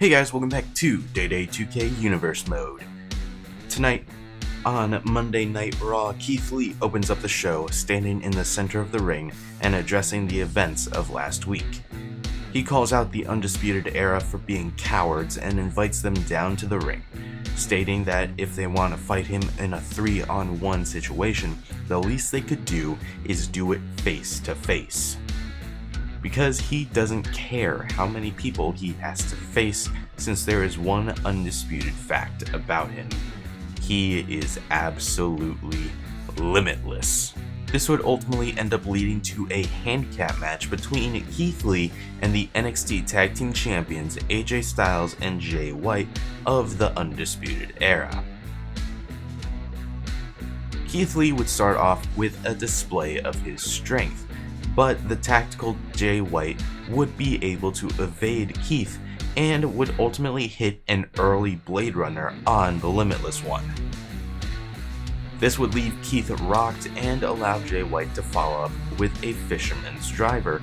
Hey guys, welcome back to WWE 2K Universe Mode. Tonight, on Monday Night Raw, Keith Lee opens up the show, standing in the center of the ring and addressing the events of last week. He calls out the Undisputed Era for being cowards and invites them down to the ring, stating that if they want to fight him in a 3-on-1 situation, the least they could do is do it face to face. Because he doesn't care how many people he has to face, since there is one undisputed fact about him. He is absolutely limitless. This would ultimately end up leading to a handicap match between Keith Lee and the NXT Tag Team Champions AJ Styles and Jay White of the Undisputed Era. Keith Lee would start off with a display of his strength, but the tactical Jay White would be able to evade Keith and would ultimately hit an early Blade Runner on the Limitless One. This would leave Keith rocked and allow Jay White to follow up with a Fisherman's Driver.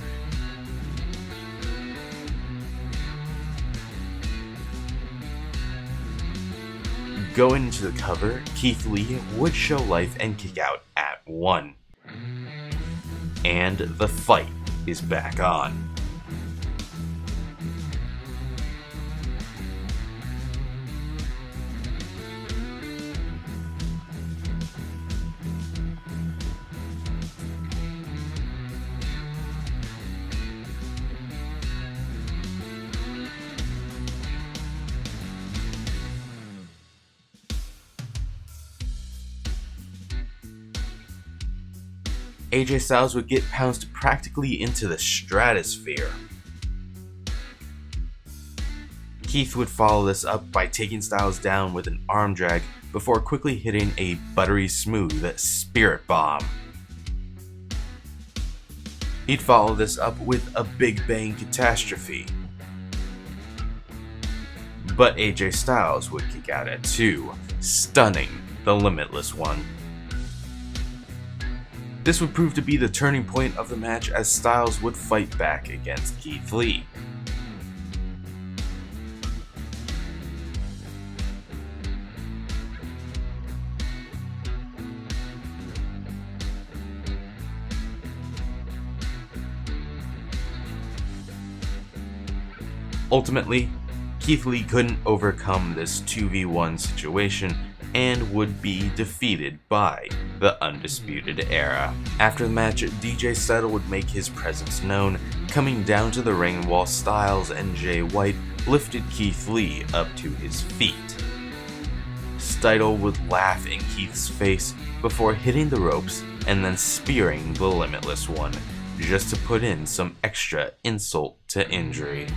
Going into the cover, Keith Lee would show life and kick out at 1. And the fight is back on. AJ Styles would get pounced practically into the stratosphere. Keith would follow this up by taking Styles down with an arm drag before quickly hitting a buttery smooth Spirit Bomb. He'd follow this up with a Big Bang Catastrophe. But AJ Styles would kick out at 2, stunning the Limitless One. This would prove to be the turning point of the match as Styles would fight back against Keith Lee. Ultimately, Keith Lee couldn't overcome this 2v1 situation and would be defeated by the Undisputed Era. After the match, DJ Settle would make his presence known, coming down to the ring while Styles and Jay White lifted Keith Lee up to his feet. Steidel would laugh in Keith's face before hitting the ropes and then spearing the Limitless One, just to put in some extra insult to injury.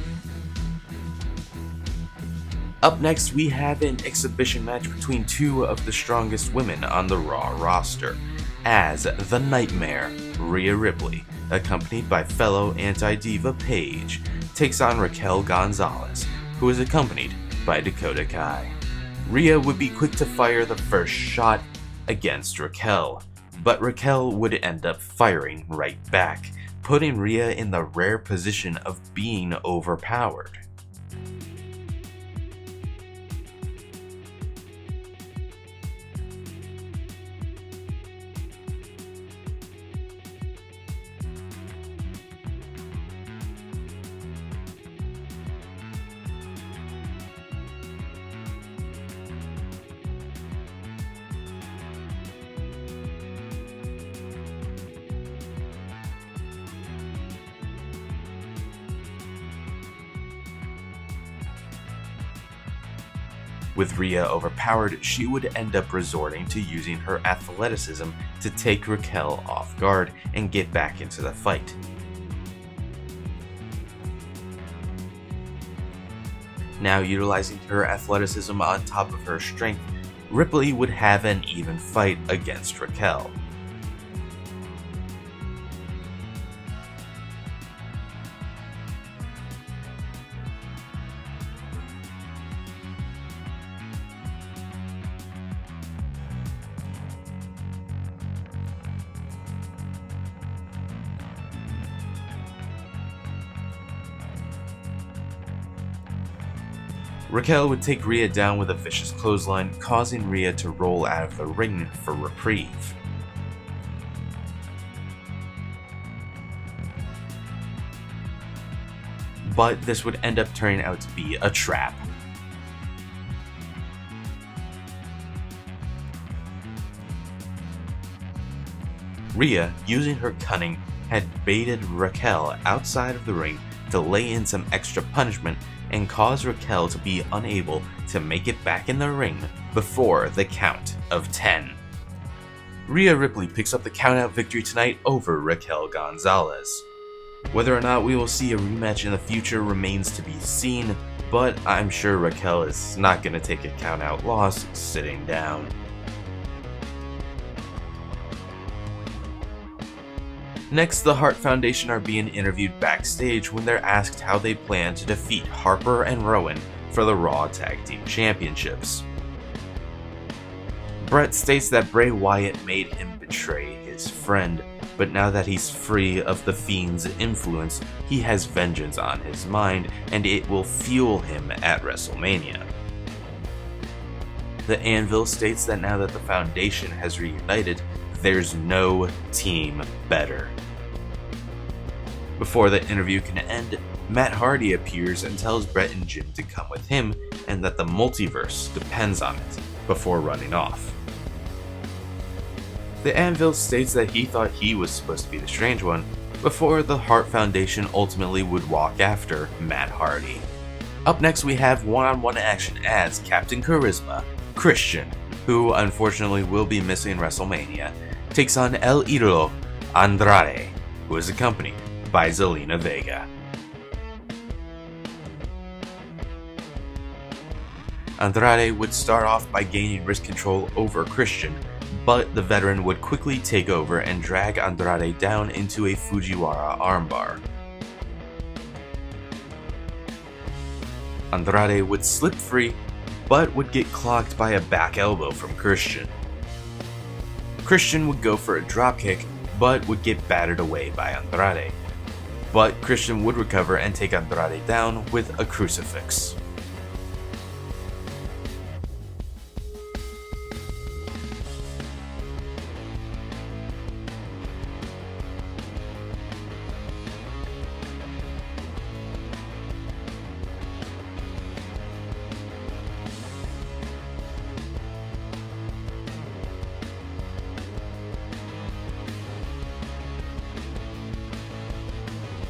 Up next, we have an exhibition match between two of the strongest women on the Raw roster, as the Nightmare, Rhea Ripley, accompanied by fellow anti-diva Paige, takes on Raquel Gonzalez, who is accompanied by Dakota. Rhea would be quick to fire the first shot against Raquel, but Raquel would end up firing right back, putting Rhea in the rare position of being overpowered. With Rhea overpowered, she would end up resorting to using her athleticism to take Raquel off guard and get back into the fight. Now utilizing her athleticism on top of her strength, Ripley would have an even fight against Raquel. Raquel would take Rhea down with a vicious clothesline, causing Rhea to roll out of the ring for reprieve. But this would end up turning out to be a trap. Rhea, using her cunning, had baited Raquel outside of the ring to lay in some extra punishment and cause Raquel to be unable to make it back in the ring before the count of 10. Rhea Ripley picks up the countout victory tonight over Raquel Gonzalez. Whether or not we will see a rematch in the future remains to be seen, but I'm sure Raquel is not going to take a countout loss sitting down. Next, the Hart Foundation are being interviewed backstage when they're asked how they plan to defeat Harper and Rowan for the Raw Tag Team Championships. Bret states that Bray Wyatt made him betray his friend, but now that he's free of the Fiend's influence, he has vengeance on his mind, and it will fuel him at WrestleMania. The Anvil states that now that the Foundation has reunited, there's no team better. Before the interview can end, Matt Hardy appears and tells Bret and Jim to come with him, and that the multiverse depends on it, before running off. The Anvil states that he thought he was supposed to be the strange one, before the Hart Foundation ultimately would walk after Matt Hardy. Up next we have one-on-one action as Captain Charisma, Christian, who unfortunately will be missing WrestleMania, takes on El Idolo, Andrade, who is accompanied by Zelina Vega. Andrade would start off by gaining wrist control over Christian, but the veteran would quickly take over and drag Andrade down into a Fujiwara armbar. Andrade would slip free, but would get clocked by a back elbow from Christian. Christian would go for a dropkick, but would get battered away by Andrade. But Christian would recover and take Andrade down with a crucifix.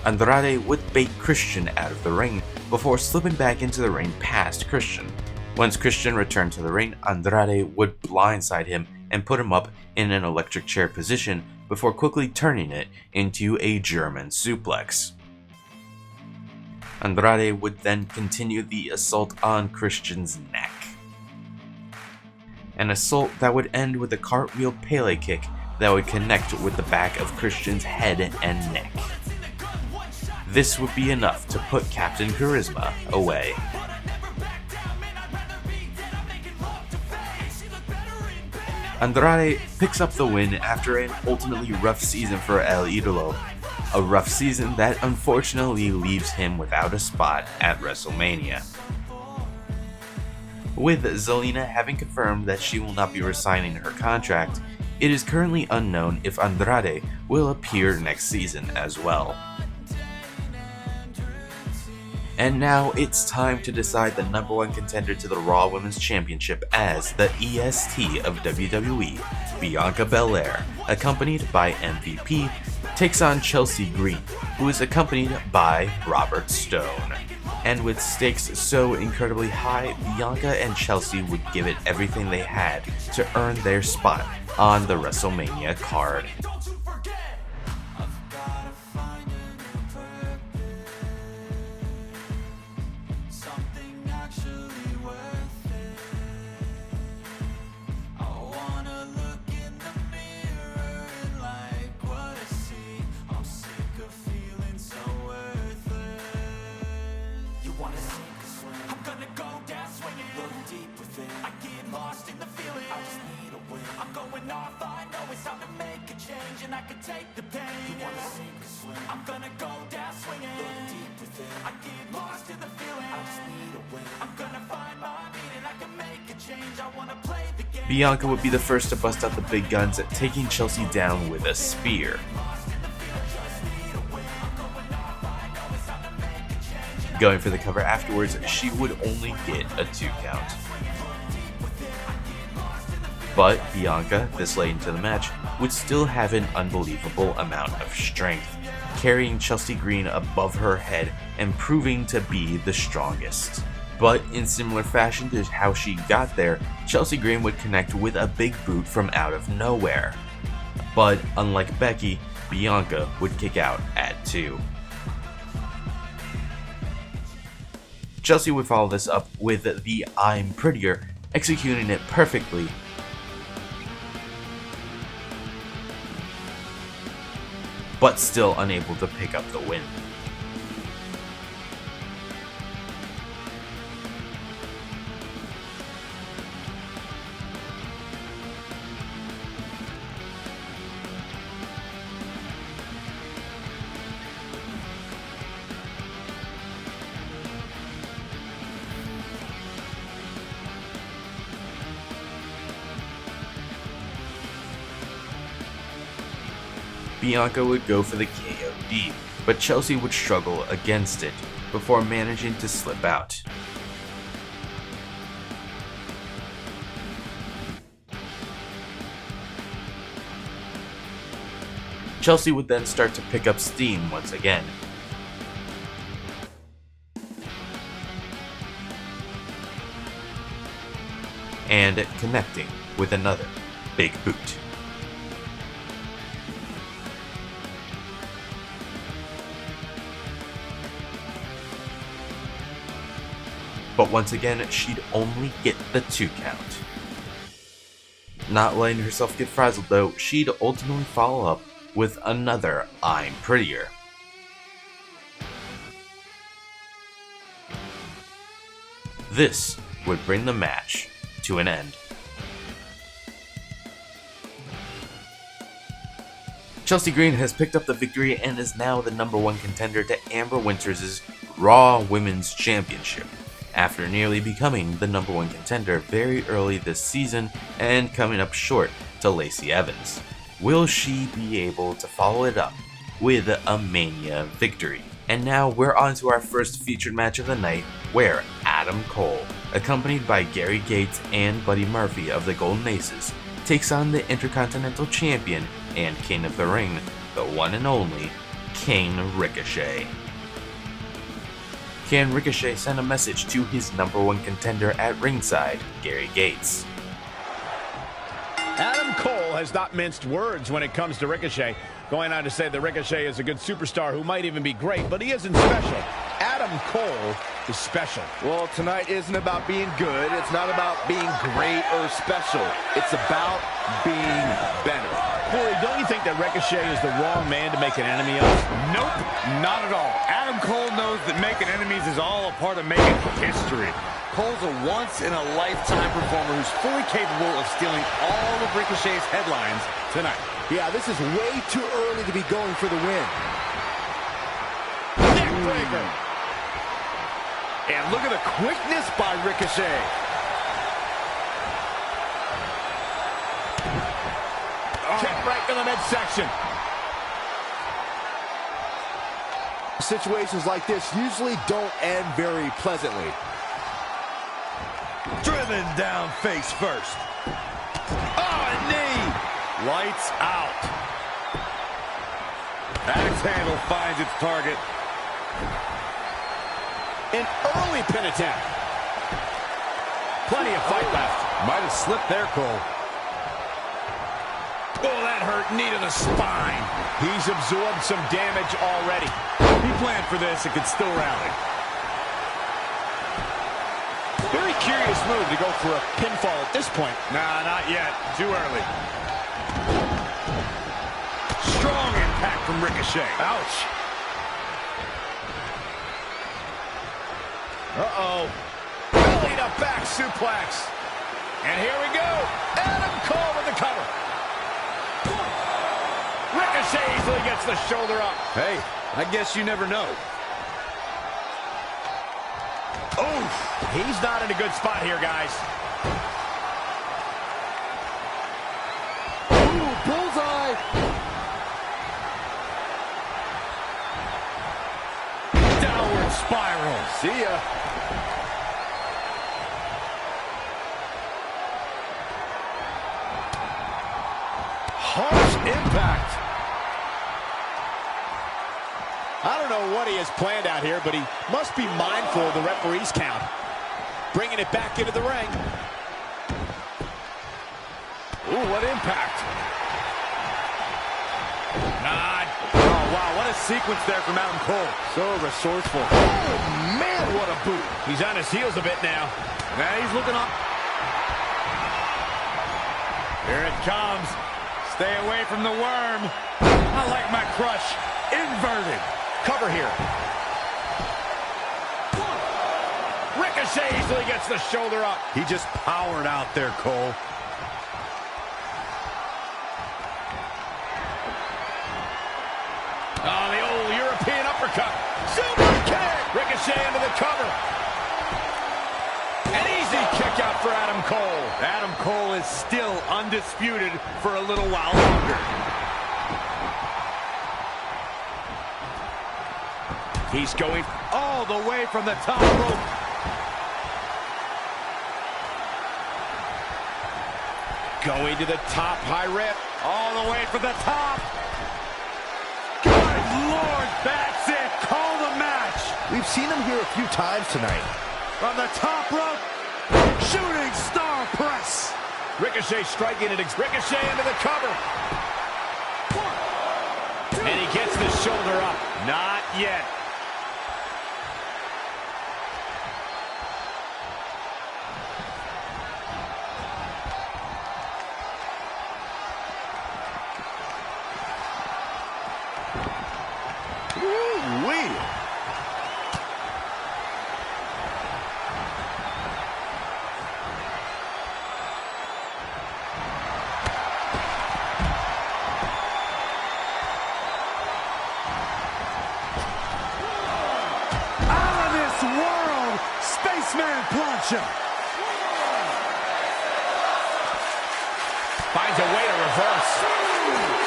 Andrade would bait Christian out of the ring before slipping back into the ring past Christian. Once Christian returned to the ring, Andrade would blindside him and put him up in an electric chair position before quickly turning it into a German suplex. Andrade would then continue the assault on Christian's neck. An assault that would end with a cartwheel Pele kick that would connect with the back of Christian's head and neck. This would be enough to put Captain Charisma away. Andrade picks up the win after an ultimately rough season for El Idolo, a rough season that unfortunately leaves him without a spot at WrestleMania. With Zelina having confirmed that she will not be resigning her contract, it is currently unknown if Andrade will appear next season as well. And now it's time to decide the number one contender to the Raw Women's Championship as the EST of WWE, Bianca Belair, accompanied by MVP, takes on Chelsea Green, who is accompanied by Robert Stone. And with stakes so incredibly high, Bianca and Chelsea would give it everything they had to earn their spot on the WrestleMania card. I can take the pain. You wanna sink or swim? I'm gonna go down swinging. Look deep within. I get lost in the feeling. I just need a win. I'm gonna find Bianca would be the first to bust out the big guns, taking Chelsea down with a spear. Going for the cover afterwards, she would only get a 2 count. But Bianca, this late into the match, would still have an unbelievable amount of strength, carrying Chelsea Green above her head and proving to be the strongest. But in similar fashion to how she got there, Chelsea Green would connect with a big boot from out of nowhere. But unlike Becky, Bianca would kick out at 2. Chelsea would follow this up with the I'm Prettier, executing it perfectly, but still unable to pick up the win. Bianca would go for the KOD, but Chelsea would struggle against it before managing to slip out. Chelsea would then start to pick up steam once again. And connecting with another big boot. But once again, she'd only get the 2 count. Not letting herself get frazzled though, she'd ultimately follow up with another I'm Prettier. This would bring the match to an end. Chelsea Green has picked up the victory and is now the #1 contender to Amber Winters' Raw Women's Championship, after nearly becoming the #1 contender very early this season and coming up short to Lacey Evans. Will she be able to follow it up with a Mania victory? And now we're on to our first featured match of the night, where Adam Cole, accompanied by Gary Gates and Buddy Murphy of the Golden Aces, takes on the Intercontinental Champion and King of the Ring, the one and only King Ricochet. Can Ricochet send a message to his #1 contender at ringside, Gary Gates? Adam Cole has not minced words when it comes to Ricochet, going on to say that Ricochet is a good superstar who might even be great, but he isn't special. Adam Cole is special. Well, tonight isn't about being good. It's not about being great or special. It's about being better. Corey, don't you think that Ricochet is the wrong man to make an enemy of? Nope, not at all. Adam Cole knows that making enemies is all a part of making history. Cole's a once-in-a-lifetime performer who's fully capable of stealing all of Ricochet's headlines tonight. Yeah, this is way too early to be going for the win. Neckbreaker. And look at the quickness by Ricochet. Kick right to the midsection. Situations like this usually don't end very pleasantly. Driven down face first. Oh, a knee. Lights out. Axe handle finds its target. An early pin attempt. Plenty of fight left. Might have slipped there, Cole. Oh, that hurt. Knee to the spine. He's absorbed some damage already. He planned for this. It could still rally. Very curious move to go for a pinfall at this point. Nah, not yet. Too early. Strong impact from Ricochet. Ouch. Uh-oh. Belly to back suplex. And here we go. Adam Cole with the cover. Ricochet easily gets the shoulder up. Hey, I guess you never know. Oof. He's not in a good spot here, guys. spiral. See ya. Harsh impact. I don't know what he has planned out here, but he must be mindful of the referee's count. Bringing it back into the ring. Ooh, what impact. Oh, wow, what a sequence there from Adam Cole. So resourceful. Oh, man, what a boot. He's on his heels a bit now. Now he's looking up. Here it comes. Stay away from the worm. I like my crush. Inverted. Cover here. Ricochet easily gets the shoulder up. He just powered out there, Cole. Oh, the old European uppercut. Super kick. Ricochet into the cover. An easy kick out for Adam Cole. Adam Cole is still undisputed for a little while longer. He's going all the way from the top rope. going to the top, high rip. All the way from the top. Good Lord, that's it. Call the match. We've seen him here a few times tonight. From the top rope. Shooting star press. Ricochet striking it. Ricochet into the cover. And he gets the shoulder up. Not yet. Woo-wee. Spaceman plancha. Finds a way to reverse.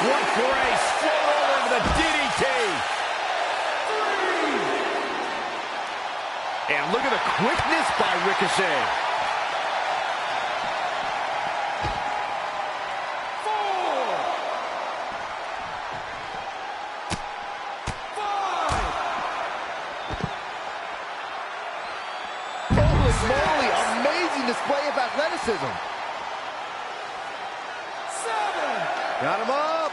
What grace. Float over into the DDT. And look at the quickness by Ricochet. 4, 5. Holy moly, amazing display of athleticism. 7. Got him up.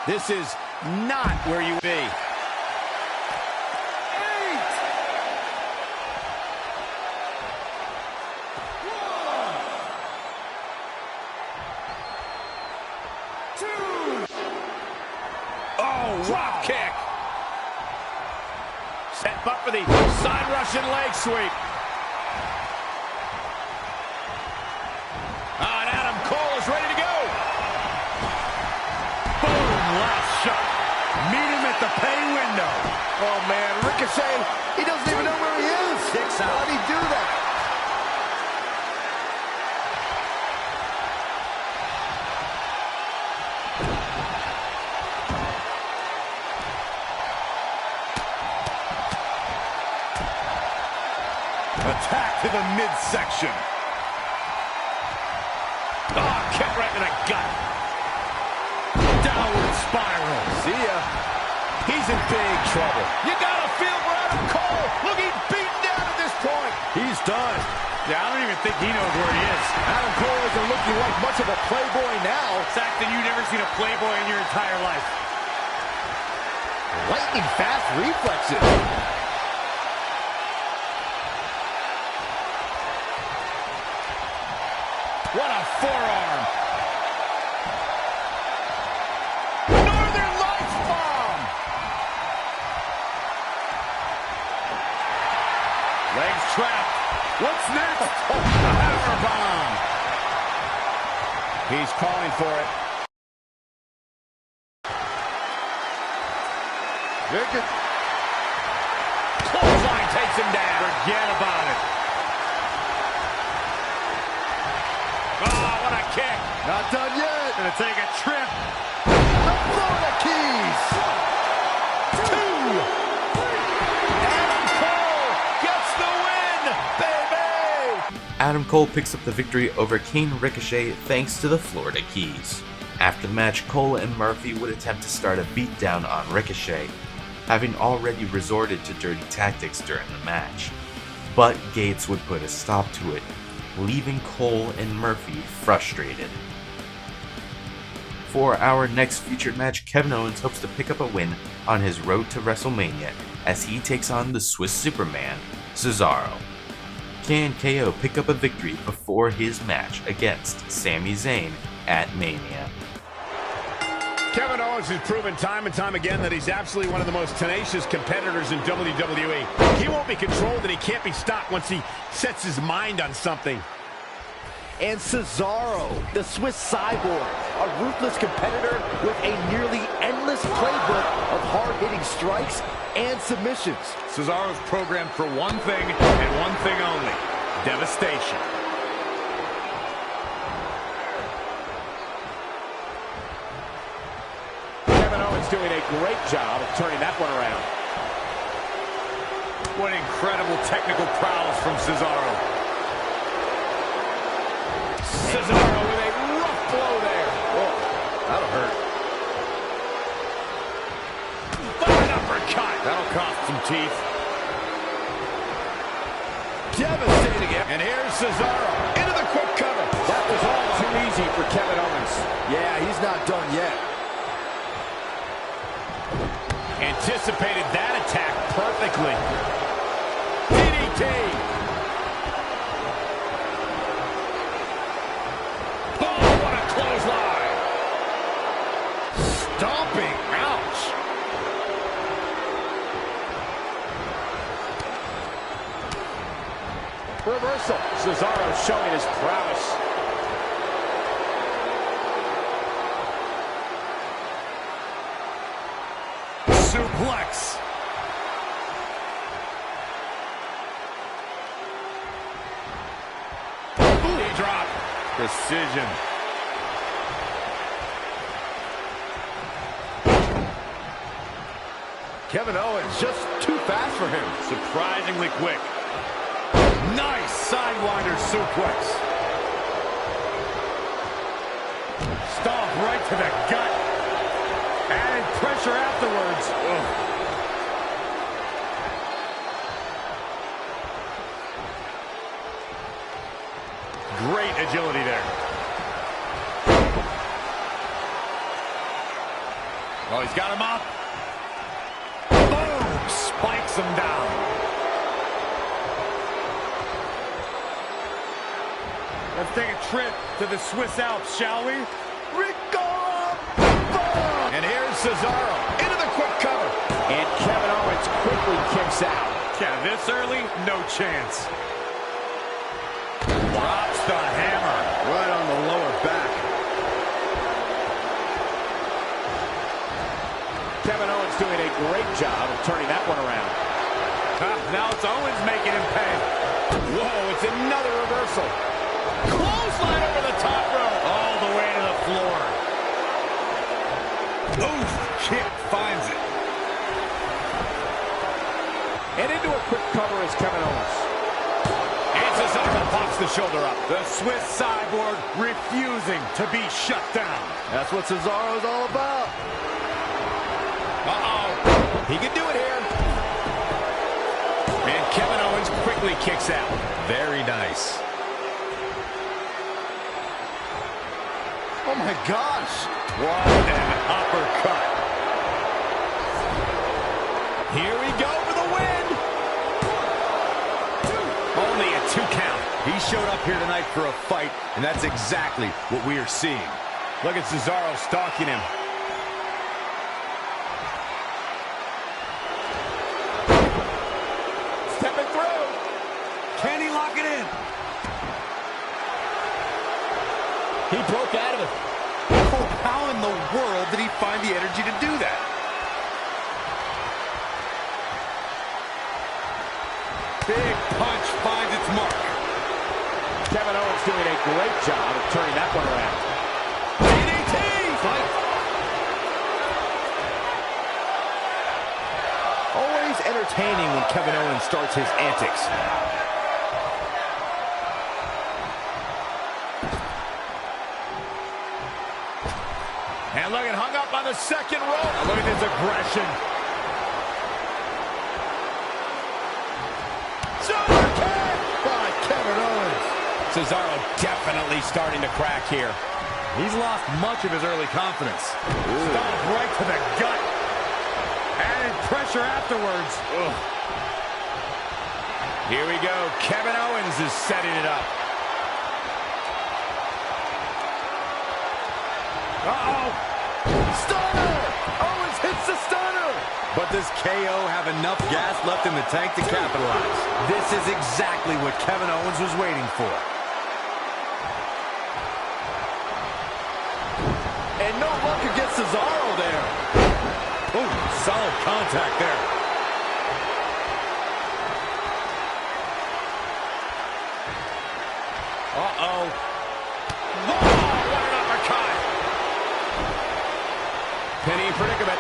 This is not where you be. 2. Oh, drop kick. Set up for the side Russian leg sweep. And Adam Cole is ready to go. Boom, last shot. Meet him at the pay window. Oh, man, Ricochet, he doesn't even know where he is. Kicks out. How'd he do that? Attack to the midsection. Oh, kick right in the gut. Downward spiral. See ya. He's in big trouble. You gotta feel for Adam Cole. Looking beaten down at this point. He's done. Yeah, I don't even think he knows where he is. Adam Cole isn't looking like much of a playboy now. Fact that you've never seen a playboy in your entire life. Lightning fast reflexes. What a forearm. Northern Lights bomb. Legs trapped. What's next? Power bomb. He's calling for it. Clothesline takes him down. Forget about it. Oh, what a kick. Not done yet. Gonna take a trip. The Florida Keys. Adam Cole picks up the victory over Kane Ricochet thanks to the Florida Keys. After the match, Cole and Murphy would attempt to start a beatdown on Ricochet, having already resorted to dirty tactics during the match. But Gates would put a stop to it, leaving Cole and Murphy frustrated. For our next featured match, Kevin Owens hopes to pick up a win on his road to WrestleMania as he takes on the Swiss Superman, Cesaro. Can KO pick up a victory before his match against Sami Zayn at Mania? Kevin Owens has proven time and time again that he's absolutely one of the most tenacious competitors in WWE. He won't be controlled and he can't be stopped once he sets his mind on something. And Cesaro, the Swiss cyborg, a ruthless competitor with a nearly endless playbook of hard-hitting strikes and submissions. Cesaro's programmed for one thing and one thing only: devastation. Kevin Owens doing a great job of turning that one around. What incredible technical prowess from Cesaro. Cesaro with a rough blow there. Whoa, that'll hurt. Fine uppercut. That'll cost some teeth. Devastating. And here's Cesaro into the quick cover. That was all too easy for Kevin Owens. Yeah, he's not done yet. Anticipated that attack perfectly. DDT. Stomping. Ouch. Reversal. Cesaro showing his prowess. Suplex. Knee drop. Precision. Kevin Owens just too fast for him. Surprisingly quick. Nice sidewinder suplex. Stomp right to the gut. Added pressure afterwards. Ugh. Great agility there. Oh, he's got him up. Boom! Spikes him down. Let's take a trip to the Swiss Alps, shall we? And here's Cesaro into the quick cover. And Kevin Owens quickly kicks out. Yeah, this early, no chance. Drops the hammer. Right on the lower back. Kevin Owens doing a great job of turning that one around. Now it's Owens making him pay. Whoa, it's another reversal. Clothesline over the top rope. All the way to the floor. Oof, kick finds it. And into a quick cover is Kevin Owens. And Cesaro pops the shoulder up. The Swiss cyborg refusing to be shut down. That's what Cesaro's all about. Uh-oh. He can do it here. And Kevin Owens quickly kicks out. Very nice. Oh my gosh. What an uppercut. Here we go for the win. Only a 2 count. He showed up here tonight for a fight, and that's exactly what we are seeing. Look at Cesaro stalking him. Stepping through. Can he lock it in? He broke out of it. How in the world did he find the energy to do that? Big punch finds its mark. Kevin Owens doing a great job of turning that one around. DDT! Fight. Always entertaining when Kevin Owens starts his antics. the second rope. Look at this aggression. Super kick by Kevin Owens. Cesaro definitely starting to crack here. He's lost much of his early confidence. Stomped right to the gut. Added pressure afterwards. Ugh. Here we go. Kevin Owens is setting it up. Uh-oh. Stunner! Owens hits the stunner! But does KO have enough gas left in the tank to capitalize? This is exactly what Kevin Owens was waiting for. And no luck against Cesaro there. Oh, solid contact there. Uh-oh. Whoa, what an uppercut. Penny predicament.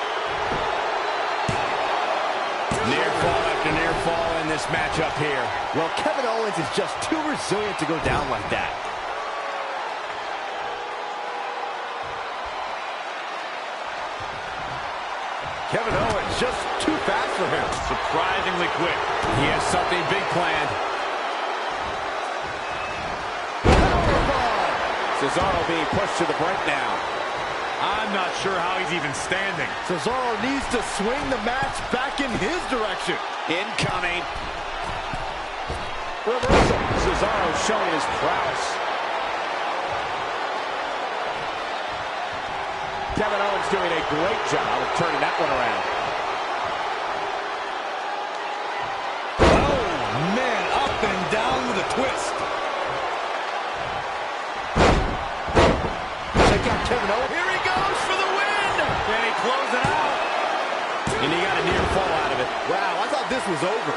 Near fall after near fall in this matchup here. Well, Kevin Owens is just too resilient to go down like that. Kevin Owens just too fast for him. Surprisingly quick. He has something big planned. Cesaro being pushed to the brink now. I'm not sure how he's even standing. Cesaro needs to swing the match back in his direction. Incoming. Reversal. Cesaro showing his prowess. Kevin Owens doing a great job of turning that one around. Oh, man, up and down with a twist. Check out Kevin Owens. Here he goes for the win! Can he close it out? And he got a near fall out of it. Wow, I thought this was over.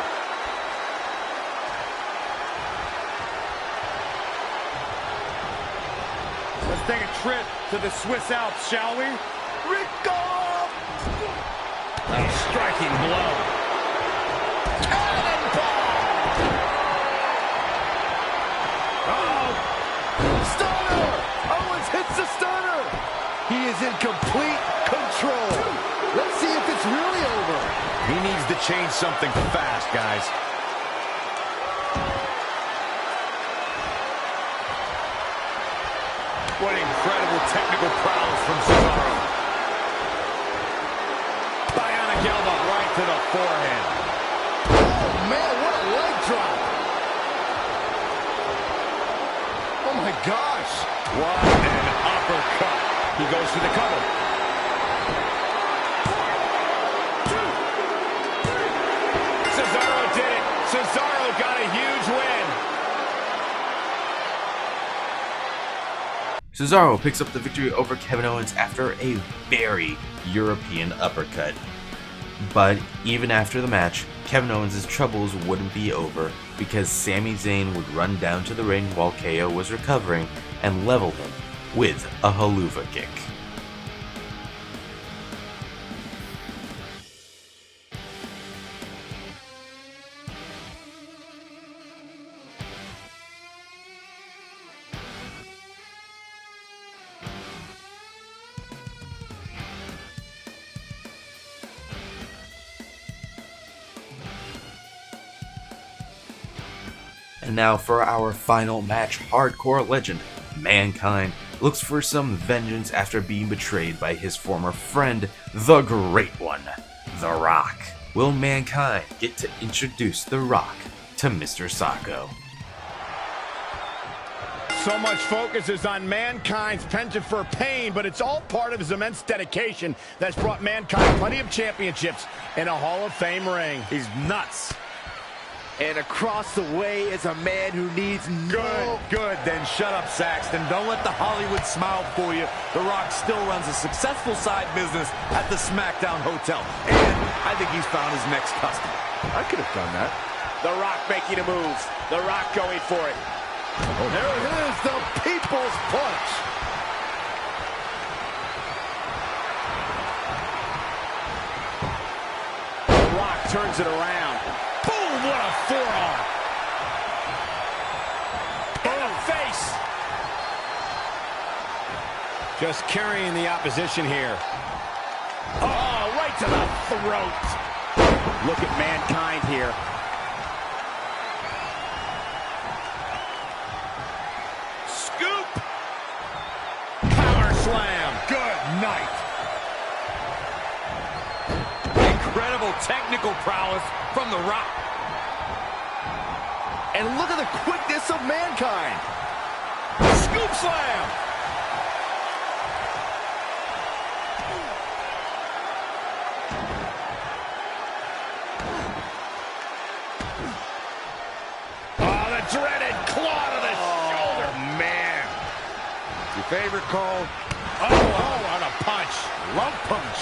Let's take a trip to the Swiss Alps, shall we? Rico! A striking blow. Uh-oh. Stunner! Owens hits the stunner! He is in complete control. Let's see if it's really over. He needs to change something fast, guys. What incredible technical prowess from Cesaro. Bionic elbow right to the forehand. Oh, man, what a leg drop. Oh, my gosh. What an uppercut. He goes for the cover. Cesaro did it. Cesaro got a huge win. Cesaro picks up the victory over Kevin Owens after a very European uppercut. But even after the match, Kevin Owens' troubles wouldn't be over because Sami Zayn would run down to the ring while KO was recovering and level him with a haluva kick. And now for our final match, hardcore legend Mankind looks for some vengeance after being betrayed by his former friend, the Great One, The Rock. Will Mankind get to introduce The Rock to Mr. Sacco? So much focus is on Mankind's penchant for pain, but it's all part of his immense dedication that's brought Mankind plenty of championships in a Hall of Fame ring. He's nuts. And across the way is a man who needs Good. Then shut up, Saxton. Don't let the Hollywood smile fool you. The Rock still runs a successful side business at the SmackDown Hotel. And I think he's found his next customer. I could have done that. The Rock making a move. The Rock going for it. Oh, there it is, the People's Punch. The Rock turns it around. Boom, what a forearm. In the face. Just carrying the opposition here. to the throat. Look at Mankind here. Scoop. Power slam. Good night. Incredible technical prowess from The Rock. And look at the quickness of Mankind. Scoop slam. Oh, the dreaded claw to the shoulder. Man. Your favorite call? Oh, on a punch. Love punch.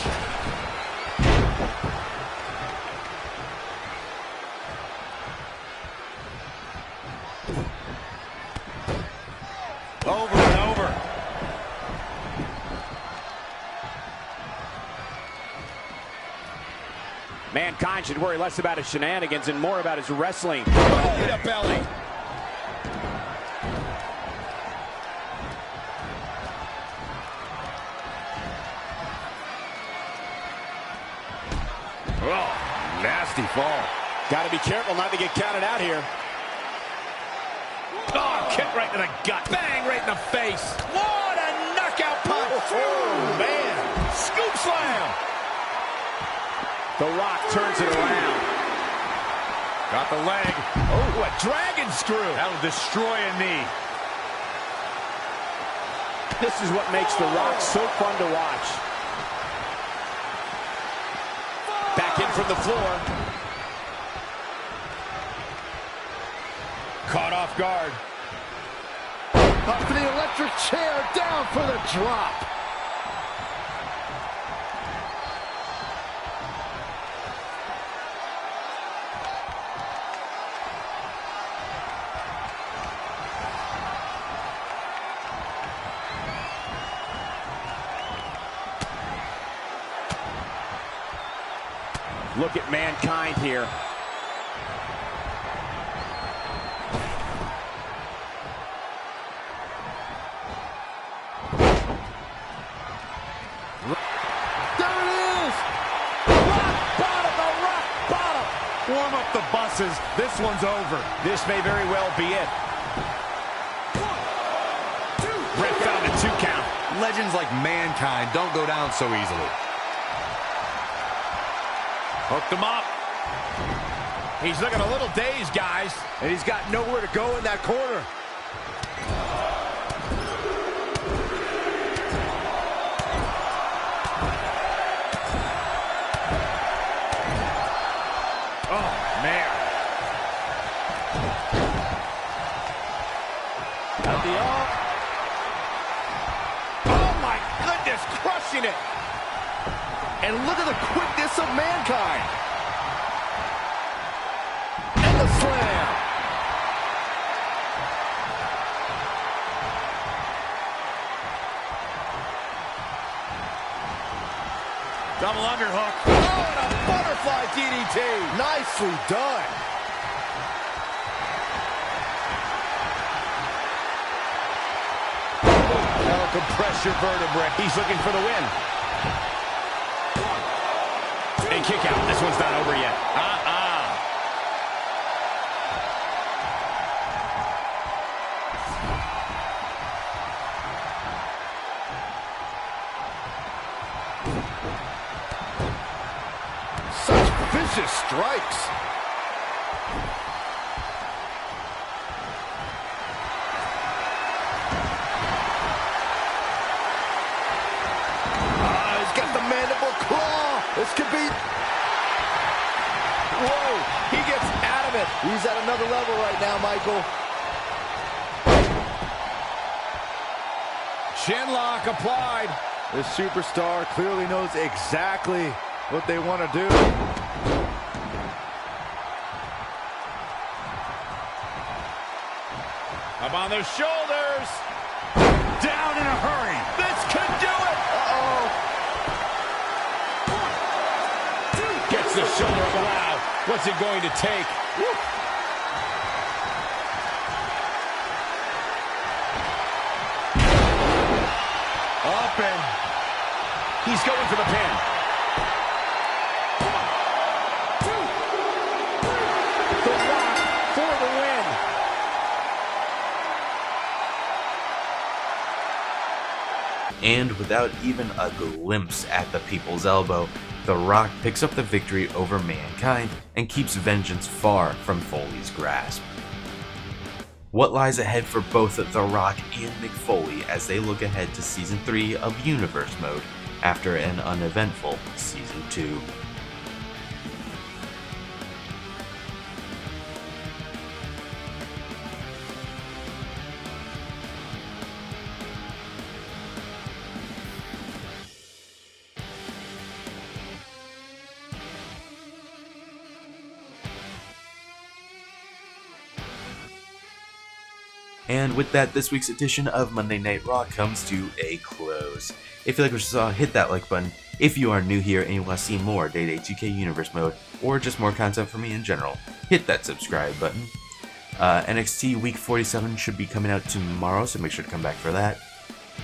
Over and over. Mankind should worry less about his shenanigans and more about his wrestling. Belly to belly. Oh, nasty fall. Got to be careful not to get counted out here. Oh, kick right to the gut. Bang right in the face. What a knockout punch. Oh, man. Scoop slam. The Rock turns it around. Got the leg. Oh, a dragon screw. That'll destroy a knee. This is what makes The Rock so fun to watch. Back in from the floor. Caught off guard. Up to the electric chair, down for the drop. Look at Mankind here. There it is! Rock bottom, the rock bottom! Warm up the buses. This one's over. This may very well be it. Ref found a 2 count. Legends like Mankind don't go down so easily. Hooked him up. He's looking a little dazed, guys. And he's got nowhere to go in that corner. Oh, man. At the arm. Oh, my goodness, crushing it. And look at the quickness of Mankind. And the slam. Double underhook. Oh, and a butterfly DDT. Nicely done. That'll compress your vertebrae. He's looking for the win. And kick out. This one's not over yet. Such vicious strikes. He's got the mandible claw. This could be... Whoa, he gets out of it. He's at another level right now, Michael. Shinlock applied. This superstar clearly knows exactly what they want to do. Up on those shoulders. Down in a hurry. This could do it. Uh-oh. Gets the shoulder of the wow. What's it going to take? Woo. Up and He's going for the pin. without even a glimpse at the people's elbow, The Rock picks up the victory over Mankind and keeps vengeance far from Foley's grasp. What lies ahead for both The Rock and Mick Foley as they look ahead to Season 3 of Universe Mode after an uneventful Season 2? And with that, this week's edition of Monday Night Raw comes to a close. If you like what you saw, hit that like button. If you are new here and you want to see more Day-Day 2K Universe Mode, or just more content from me in general, hit that subscribe button. NXT Week 47 should be coming out tomorrow, so make sure to come back for that.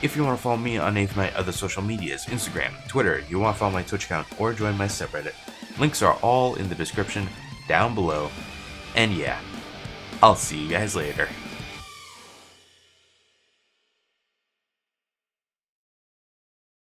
If you want to follow me on any of my other social medias, Instagram, Twitter, you want to follow my Twitch account, or join my subreddit, links are all in the description down below. And yeah, I'll see you guys later.